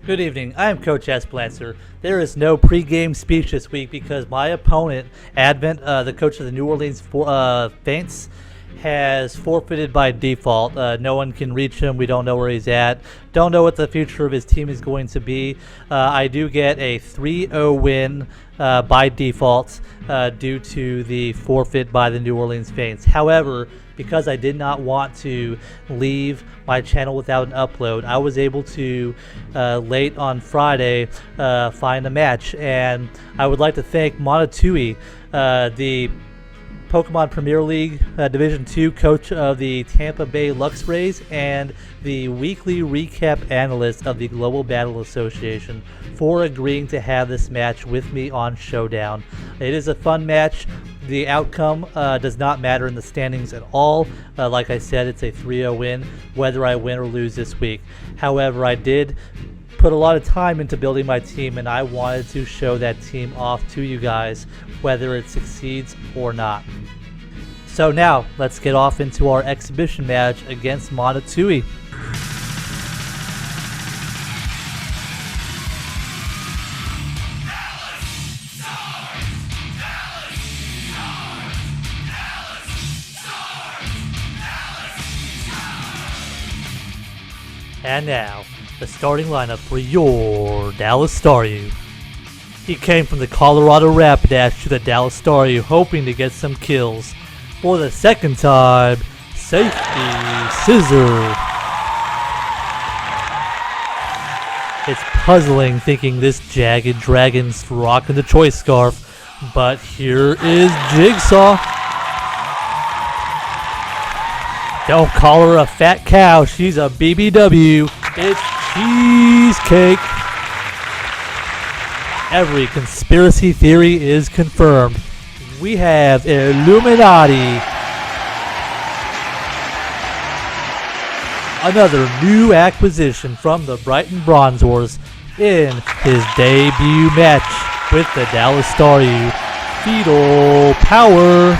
Good evening, I am Coach S. Blancer. There is no pregame speech this week because my opponent, Advent, the coach of the New Orleans Feints, has forfeited by default. No one can reach him. We don't know where he's at. Don't know what the future of his team is going to be. I do get a 3-0 win by default due to the forfeit by the New Orleans Feints. However, because I did not want to leave my channel without an upload, I was able to, late on Friday, find a match. And I would like to thank Monotooi, the Pokemon Premier League Division 2 coach of the Tampa Bay Lux Rays and the weekly recap analyst of the Global Battle Association, for agreeing to have this match with me on Showdown. It is a fun match. The outcome does not matter in the standings at all. Like I said, it's a 3-0 win, whether I win or lose this week. However, I did put a lot of time into building my team, and I wanted to show that team off to you guys, whether it succeeds or not. So now, let's get off into our exhibition match against Monotooi. And now, the starting lineup for your Dallas Staryu. He came from the Colorado Rapidash to the Dallas Staryu, hoping to get some kills. For the second time, Safety Scissor. It's puzzling thinking this Jagged Dragon's rocking the choice scarf, but here is Jigsaw. Don't call her a fat cow, she's a BBW. It's Cheesecake. Every conspiracy theory is confirmed. We have Illuminati. Another new acquisition from the Brighton Bronze Wars in his debut match with the Dallas Staryu. Fetal Power.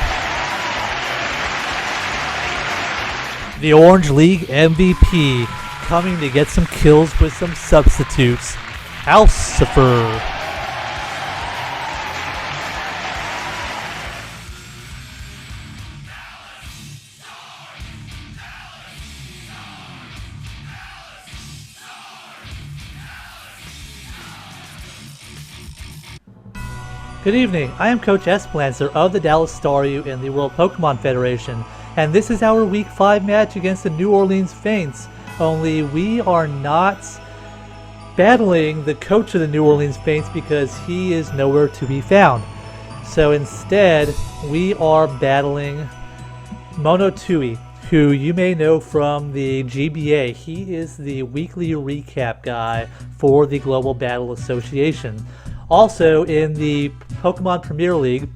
The Orange League MVP, coming to get some kills with some substitutes. Alcifer. Good evening, I am Coach S. Blancer of the Dallas Staryu in the World Pokemon Federation, and this is our Week 5 match against the New Orleans Feints. Only we are not battling the coach of the New Orleans Feints because he is nowhere to be found. So instead, we are battling Monotooi, who you may know from the GBA. He is the weekly recap guy for the Global Battle Association. Also in the Pokemon Premier League,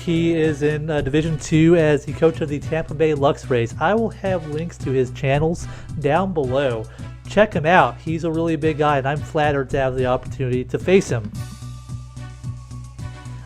he is in Division 2 as the coach of the Tampa Bay Lux Rays. I will have links to his channels down below. Check him out. He's a really big guy, and I'm flattered to have the opportunity to face him.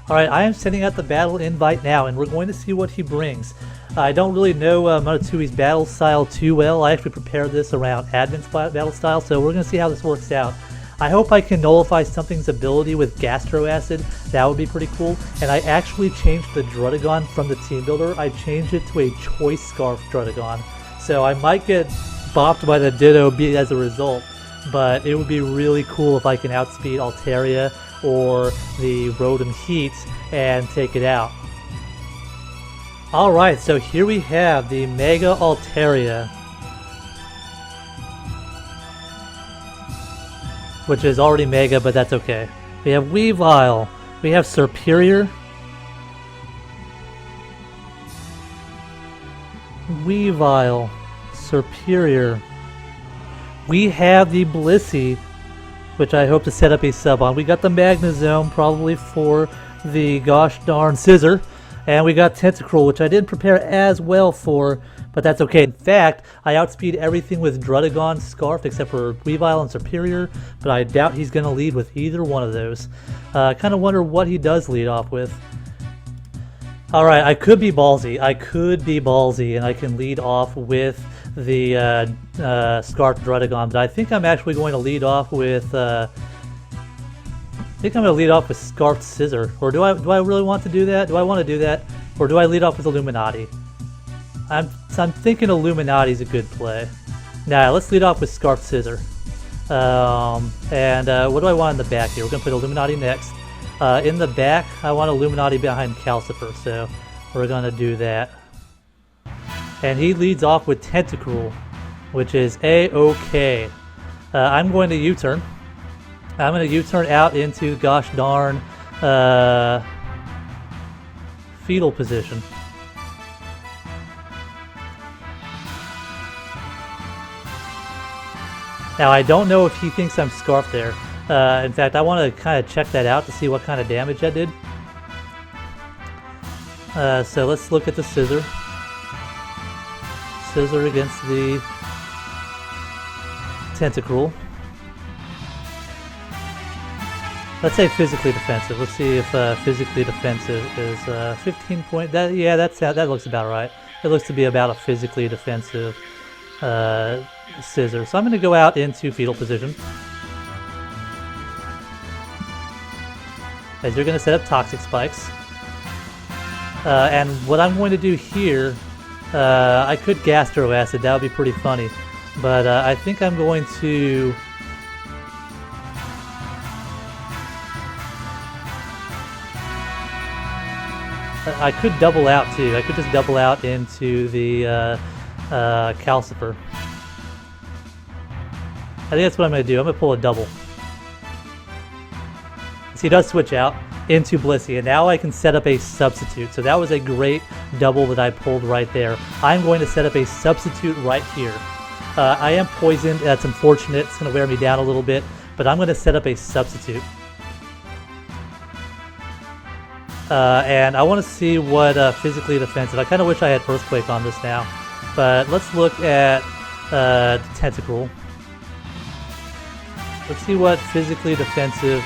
Alright, I am sending out the battle invite now, and we're going to see what he brings. I don't really know Monotooi's battle style too well. I actually prepared this around Advent's battle style, so we're going to see how this works out. I hope I can nullify something's ability with Gastro Acid. That would be pretty cool. And I actually changed the Druddigon from the Team Builder. I changed it to a Choice Scarf Druddigon. So I might get bopped by the Ditto as a result, but it would be really cool if I can outspeed Altaria or the Rotom Heat and take it out. Alright, so here we have the Mega Altaria, which is already Mega, but that's okay. We have Weavile. We have Superior. Weavile. Superior. We have the Blissey, which I hope to set up a sub on. We got the Magnezone, probably for the gosh darn Scissor. And we got Tentacruel, which I didn't prepare as well for, but that's okay. In fact, I outspeed everything with Druddigon Scarf except for Weavile and Superior, but I doubt he's going to lead with either one of those. I kind of wonder what he does lead off with. Alright, I could be ballsy. And I can lead off with the Scarf Drudagon, but I think I'm actually going to lead off with Scarf Scissor. Or do I really want to do that? Do I want to do that? Or do I lead off with Illuminati? I'm thinking Illuminati is a good play. Nah, let's lead off with Scarf Scissor. What do I want in the back here? We're going to put Illuminati next. In the back, I want Illuminati behind Calcifer, so we're going to do that. And he leads off with Tentacruel, which is A-OK. I'm going to U-turn. I'm going to U-turn out into gosh darn fetal position. Now I don't know if he thinks I'm Scarfed there. In fact, I want to kind of check that out to see what kind of damage that did. So let's look at the Scissor. Scissor against the Tentacruel. Let's say physically defensive. Let's see if physically defensive is 15 point. That looks about right. It looks to be about a physically defensive Scissor. So I'm going to go out into fetal position. As you're going to set up Toxic Spikes. And what I'm going to do here, I could Gastro Acid, that would be pretty funny. But I think I'm going to... I could double out too. I could just double out into the Calcifer. I think that's what I'm going to do. I'm going to pull a double. So he does switch out into Blissey, and now I can set up a substitute. So that was a great double that I pulled right there. I'm going to set up a substitute right here. I am poisoned. That's unfortunate. It's going to wear me down a little bit, but I'm going to set up a substitute. And I want to see what physically defensive. I kind of wish I had Earthquake on this now, but let's look at Tentacruel. Let's see what physically defensive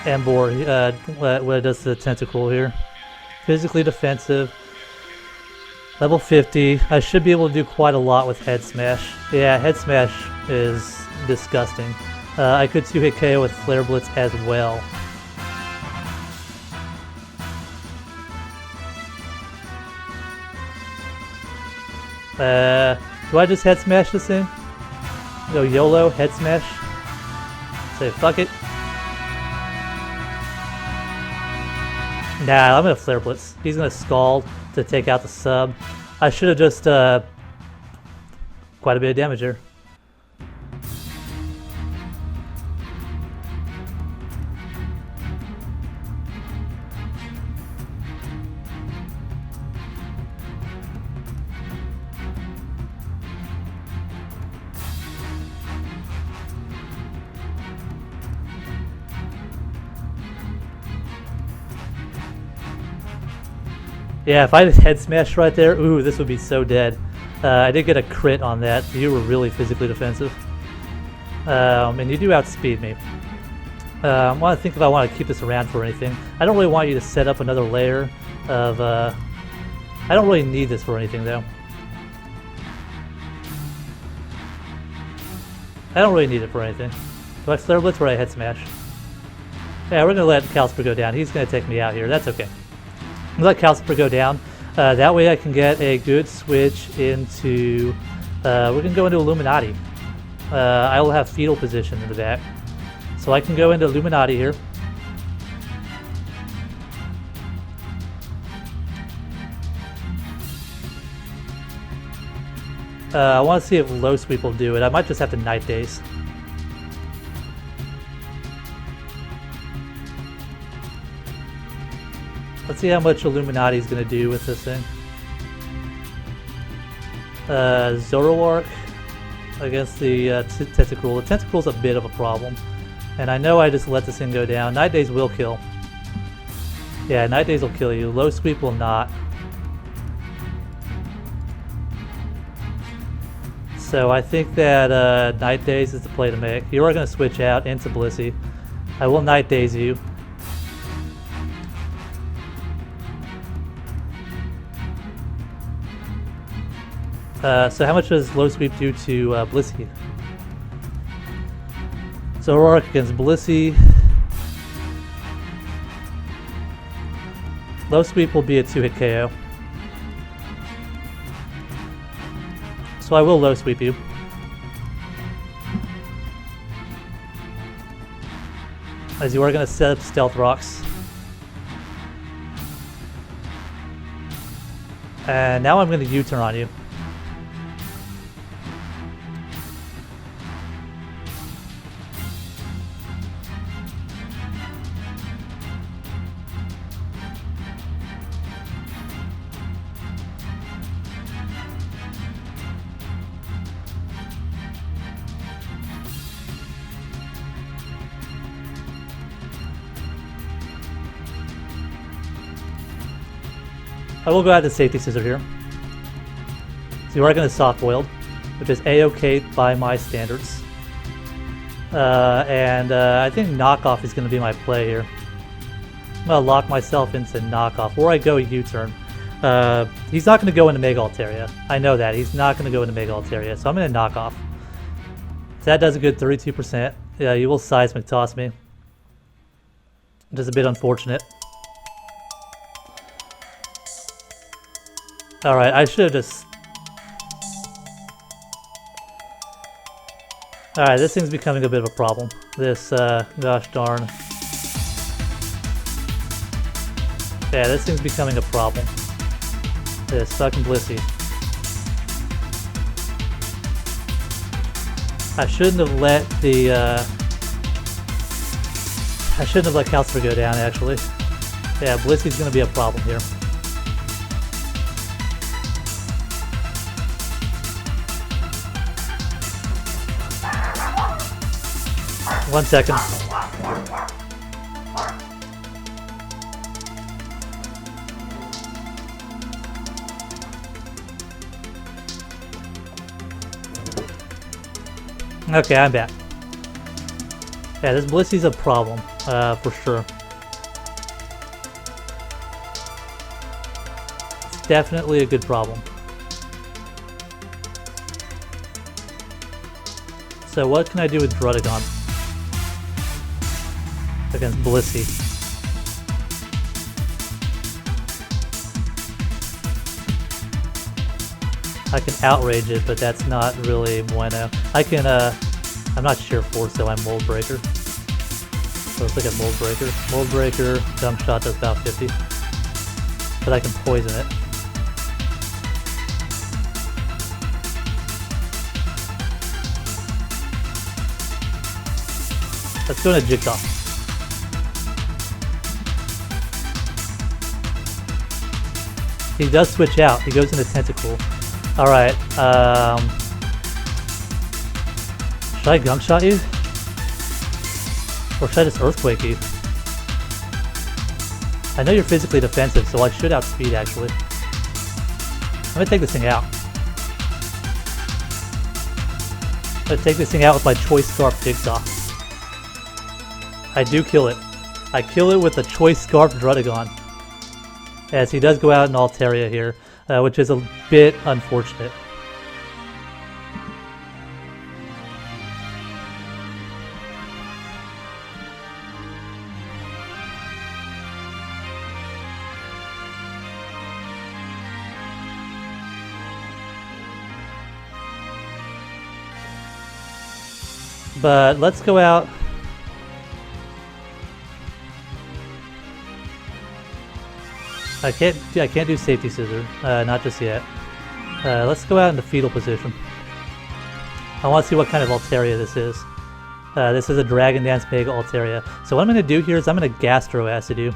Embor, what does the Tentacruel here. Physically defensive, level 50. I should be able to do quite a lot with Head Smash. Yeah, Head Smash is disgusting. I could 2-hit KO with Flare Blitz as well. Do I just Head Smash this thing? Go YOLO, Head Smash. Say fuck it. Nah, I'm gonna Flare Blitz. He's gonna Scald to take out the sub. I should have just quite a bit of damage there. Yeah, if I just Head Smash right there, ooh, this would be so dead. I did get a crit on that. You were really physically defensive. And you do outspeed me. I want to think if I want to keep this around for anything. I don't really want you to set up another layer of... I don't really need this for anything, though. I don't really need it for anything. Do I Flare Blitz or I Head Smash? Yeah, we're going to let Calcifer go down. He's going to take me out here. That's okay. Let Calcifer go down. That way I can get a good switch into... we're going to go into Illuminati. I will have fetal position in the back. So I can go into Illuminati here. I want to see if Low Sweep will do it. I might just have to Night Daze. Let's see how much Illuminati is going to do with this thing. Zoroark against the Tentacruel. The Tentacruel's a bit of a problem. And I know I just let this thing go down. Night Daze will kill. Yeah, Night Daze will kill you. Low Sweep will not. So I think that Night Daze is the play to make. You are going to switch out into Blissey. I will Night Daze you. So how much does low sweep do to Blissey? So Aurora against Blissey. Low sweep will be a 2-hit KO. So I will low sweep you. As you are going to set up Stealth Rocks. And now I'm going to U-turn on you. I will go out to Safety Scissor here. So you are going to Soft Boiled, which is A-OK by my standards. I think Knockoff is going to be my play here. I'm going to lock myself into Knockoff, or I go U-turn. He's not going to go into Mega Altaria. I know that. He's not going to go into Mega Altaria, so I'm going to Knockoff. So that does a good 32%. Yeah, you will Seismic Toss me. Which is a bit unfortunate. Alright, I should have just... Alright, this thing's becoming a bit of a problem. This, gosh darn. Yeah, this thing's becoming a problem. This fucking Blissey. I shouldn't have let the, I shouldn't have let Calcifer go down, actually. Yeah, Blissey's gonna be a problem here. One second. Okay, I'm back. Yeah, this Blissey's a problem, for sure. It's definitely a good problem. So what can I do with Druddigon against Blissey? I can outrage it, but that's not really bueno. I can, I'm not sheer force, so I'm Mold Breaker. So let's look at Mold Breaker. Mold Breaker, Jump Shot does about 50. But I can poison it. Let's go into Jigsaw. He does switch out. He goes into Tentacool. Alright, should I Gunk Shot you? Or should I just Earthquake you? I know you're physically defensive, so I should outspeed actually. I'm gonna take this thing out. I'm gonna take this thing out with my Choice Scarf Jigsaw. I do kill it. I kill it with the Choice Scarf Druddigon. As he does go out in Altaria here, which is a bit unfortunate. But let's go out. I can't do Safety Scissor, not just yet. Let's go out into fetal position. I want to see what kind of Altaria this is. This is a Dragon Dance Mega Altaria. So what I'm going to do here is I'm going to Gastro Acid you.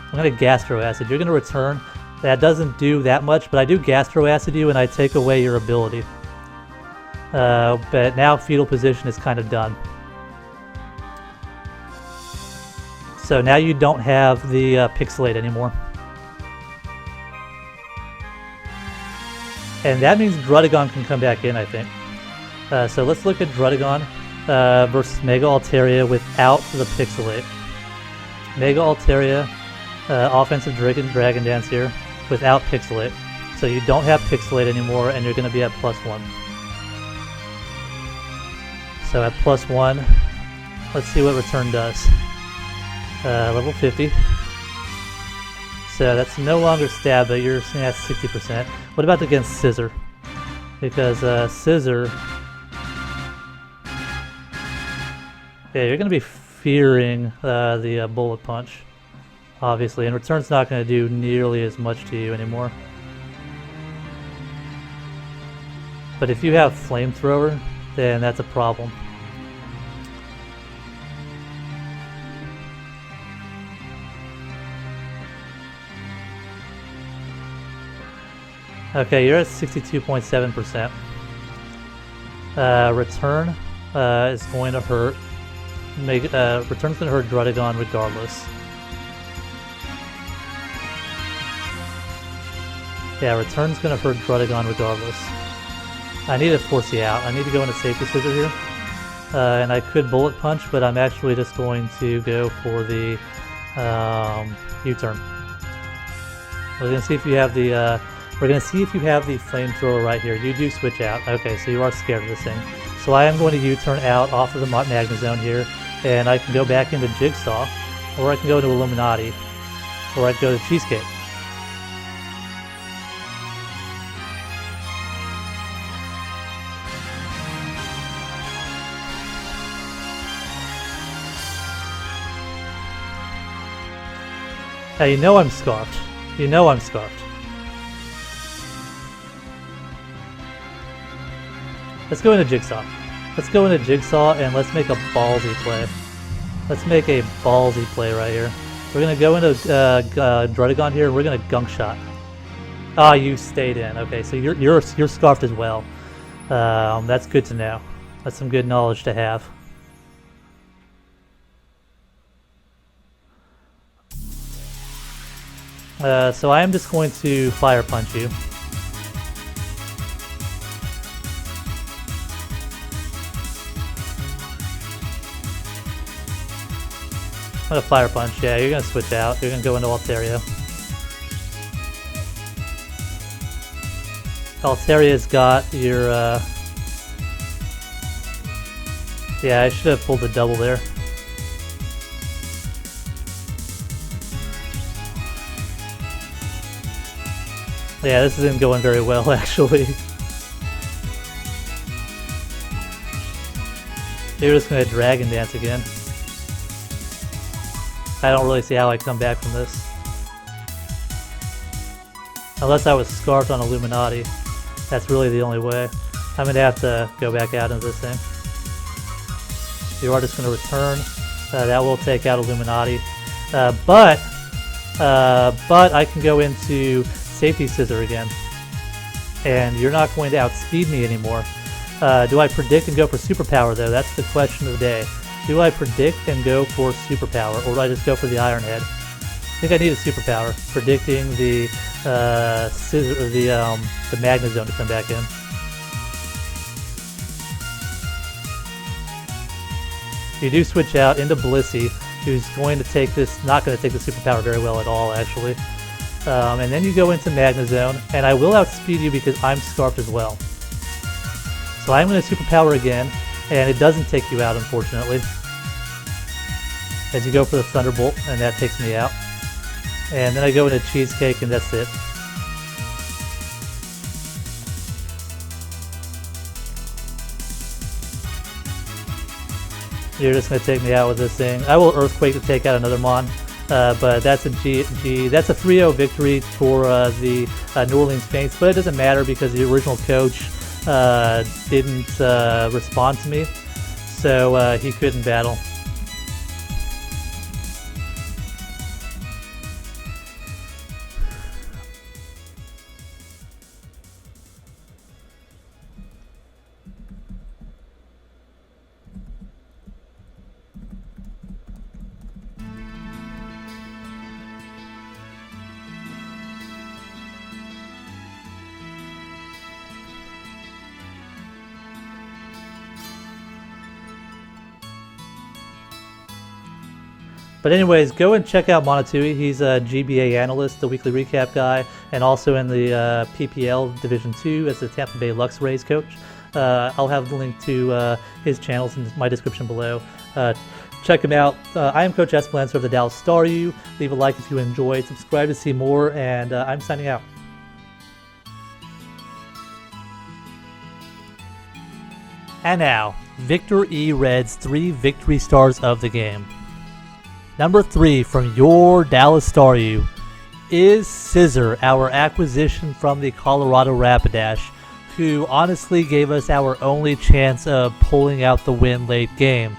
I'm going to Gastro Acid. You're going to return. That doesn't do that much, but I do Gastro Acid you and I take away your ability. But now fetal position is kind of done. So now you don't have the Pixelate anymore. And that means Druddigon can come back in, I think. So let's look at Druddigon versus Mega Altaria without the Pixelate. Mega Altaria, offensive Dragon Dance here. without Pixelate. So you don't have Pixelate anymore, and you're going to be at +1. So at +1, let's see what return does. Level 50. So that's no longer stab, but you're seeing at 60%. What about against Scissor? Because Scissor... Yeah, you're going to be fearing the bullet punch, obviously, and return's not going to do nearly as much to you anymore. But if you have flamethrower, then that's a problem. Okay, you're at 62.7%. Return is going to hurt. Return's going to hurt Drudagon regardless. Yeah, return's going to hurt Drudagon regardless. I need to force you out. I need to go into safety scissor here. And I could bullet punch, but I'm actually just going to go for the U-turn. We're going to see if you have the flamethrower right here. You do switch out. Okay, so you are scared of this thing. So I am going to U-turn out off of the Magnezone here, and I can go back into Jigsaw, or I can go into Illuminati, or I can go to Cheesecake. Now you know I'm scarfed. You know I'm scarfed. Let's go into Jigsaw. Let's go into Jigsaw and let's make a ballsy play. Let's make a ballsy play right here. We're gonna go into Drudagon here and we're gonna Gunk Shot. Ah, you stayed in. Okay, so you're scarfed as well. That's good to know. That's some good knowledge to have. So I am just going to Fire Punch you. I'm gonna Fire Punch, yeah, you're gonna switch out. You're gonna go into Altaria. Altaria's got your, yeah, I should have pulled the double there. Yeah, this isn't going very well, actually. You're just gonna Dragon Dance again. I don't really see how I come back from this. Unless I was scarfed on Illuminati. That's really the only way. I'm gonna have to go back out into this thing. You are just gonna return. That will take out Illuminati. But I can go into Safety Scissor again. And you're not going to outspeed me anymore. Do I predict and go for Superpower though? That's the question of the day. Do I predict and go for Superpower, or do I just go for the Iron Head? I think I need a Superpower, predicting the the Magnezone to come back in. You do switch out into Blissey, who's going to take this, not going to take the Superpower very well at all, actually. And then you go into Magnezone, and I will outspeed you because I'm scarfed as well. So I'm going to Superpower again, and it doesn't take you out, unfortunately. As you go for the Thunderbolt, and that takes me out. And then I go into Cheesecake, and that's it. You're just going to take me out with this thing. I will Earthquake to take out another Mon, but that's a that's a 3-0 victory for the New Orleans Feints, but it doesn't matter because the original coach didn't respond to me, so he couldn't battle. But anyways, go and check out Monotooi. He's a GBA analyst, the weekly recap guy, and also in the PPL Division 2 as the Tampa Bay Lux Rays coach. I'll have the link to his channels in my description below. Check him out. I am Coach S3W5 of the Dallas Staryu. Leave a like if you enjoyed. Subscribe to see more, and I'm signing out. And now, Victor E. Red's 3 victory stars of the game. Number 3 from your Dallas Staryu is Scissor, our acquisition from the Colorado Rapidash, who honestly gave us our only chance of pulling out the win late game.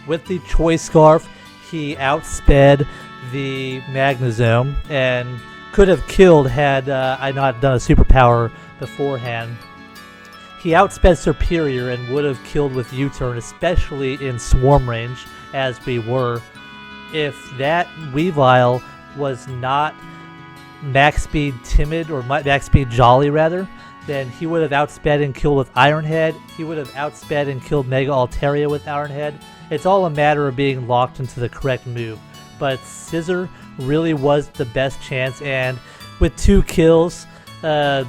With the Choice Scarf, he outsped the Magnezone and could have killed had I not done a superpower beforehand. He outsped Superior and would have killed with U-turn, especially in swarm range, as we were. If that Weavile was not max speed Timid, or max speed Jolly rather, then he would have outsped and killed with Iron Head. He would have outsped and killed Mega Altaria with Iron Head. It's all a matter of being locked into the correct move. But Scissor really was the best chance, and with 2 kills, gave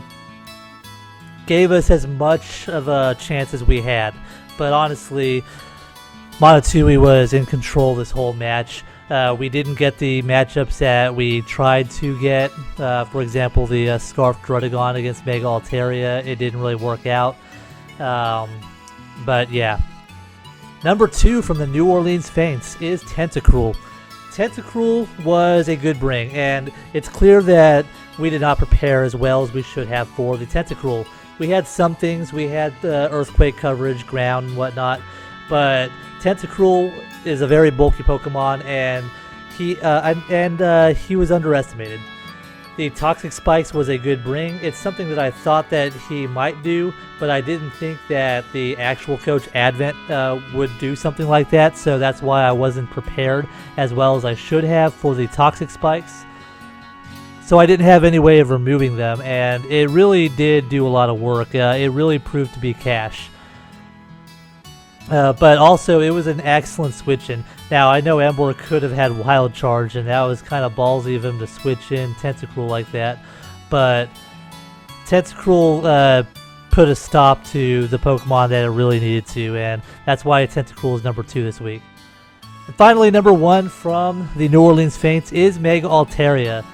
us as much of a chance as we had. But honestly, Monotooi was in control this whole match. We didn't get the matchups that we tried to get. For example, the Scarf Druddigon against Mega Altaria. It didn't really work out. But yeah. Number 2 from the New Orleans Feints is Tentacruel. Tentacruel was a good bring, and it's clear that we did not prepare as well as we should have for the Tentacruel. We had some things. We had the Earthquake coverage, ground, and whatnot. But Tentacruel is a very bulky Pokemon, and he was underestimated. The Toxic Spikes was a good bring. It's something that I thought that he might do, but I didn't think that the actual coach Advent would do something like that, so that's why I wasn't prepared as well as I should have for the Toxic Spikes. So I didn't have any way of removing them, and it really did do a lot of work. It really proved to be cash. But also, it was an excellent switch-in. Now, I know Ember could have had Wild Charge, and that was kind of ballsy of him to switch in Tentacruel like that. But Tentacruel put a stop to the Pokemon that it really needed to, and that's why Tentacruel is number 2 this week. And finally, number 1 from the New Orleans Feints is Mega Altaria.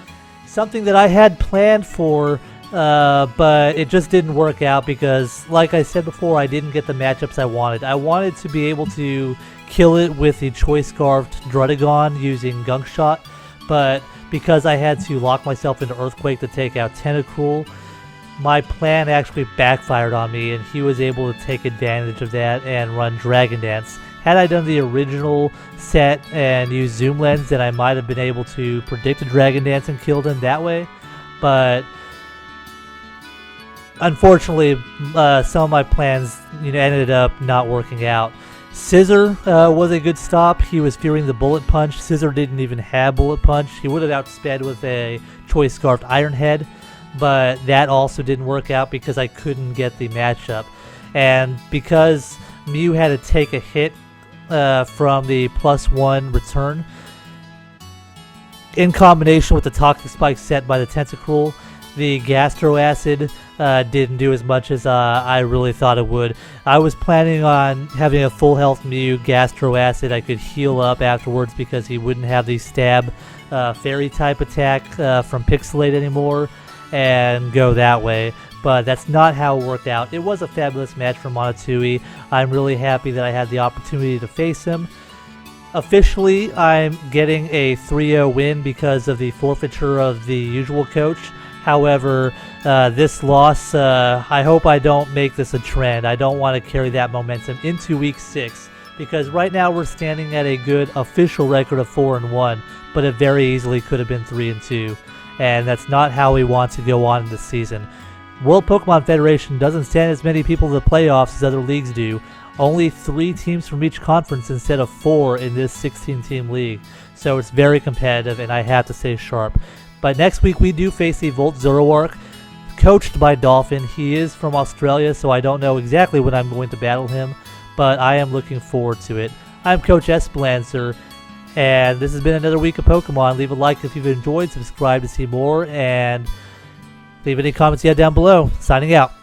Something that I had planned for, but it just didn't work out because, like I said before, I didn't get the matchups I wanted. I wanted to be able to kill it with the Choice Scarfed Druddigon using Gunk Shot, but because I had to lock myself into Earthquake to take out Tentacruel, my plan actually backfired on me, and he was able to take advantage of that and run Dragon Dance. Had I done the original set and used Zoom Lens, then I might have been able to predict a Dragon Dance and killed him that way. But unfortunately, some of my plans ended up not working out. Scissor was a good stop. He was fearing the Bullet Punch. Scissor didn't even have Bullet Punch. He would have outsped with a Choice Scarfed Iron Head, but that also didn't work out because I couldn't get the matchup. And because Mew had to take a hit from the +1 return, in combination with the Toxic Spike set by the Tentacruel, the Gastro Acid didn't do as much as I really thought it would. I was planning on having a full health Mew, Gastro Acid. I could heal up afterwards because he wouldn't have the Stab Fairy type attack from Pixelate anymore and go that way. But that's not how it worked out. It was a fabulous match for Monotooi. I'm really happy that I had the opportunity to face him. Officially, I'm getting a 3-0 win because of the forfeiture of the usual coach. However, this loss, I hope I don't make this a trend. I don't want to carry that momentum into Week 6 because right now we're standing at a good official record of 4-1, but it very easily could have been 3-2, and that's not how we want to go on in this season. World Pokemon Federation doesn't send as many people to the playoffs as other leagues do. Only 3 teams from each conference instead of 4 in this 16-team league. So it's very competitive, and I have to stay sharp. But next week we do face the Volt Zoroark, coached by Dolphin. He is from Australia, so I don't know exactly when I'm going to battle him, but I am looking forward to it. I'm Coach S3W5, And this has been another week of Pokemon. Leave a like if you've enjoyed, subscribe to see more, and leave any comments you have down below. Signing out.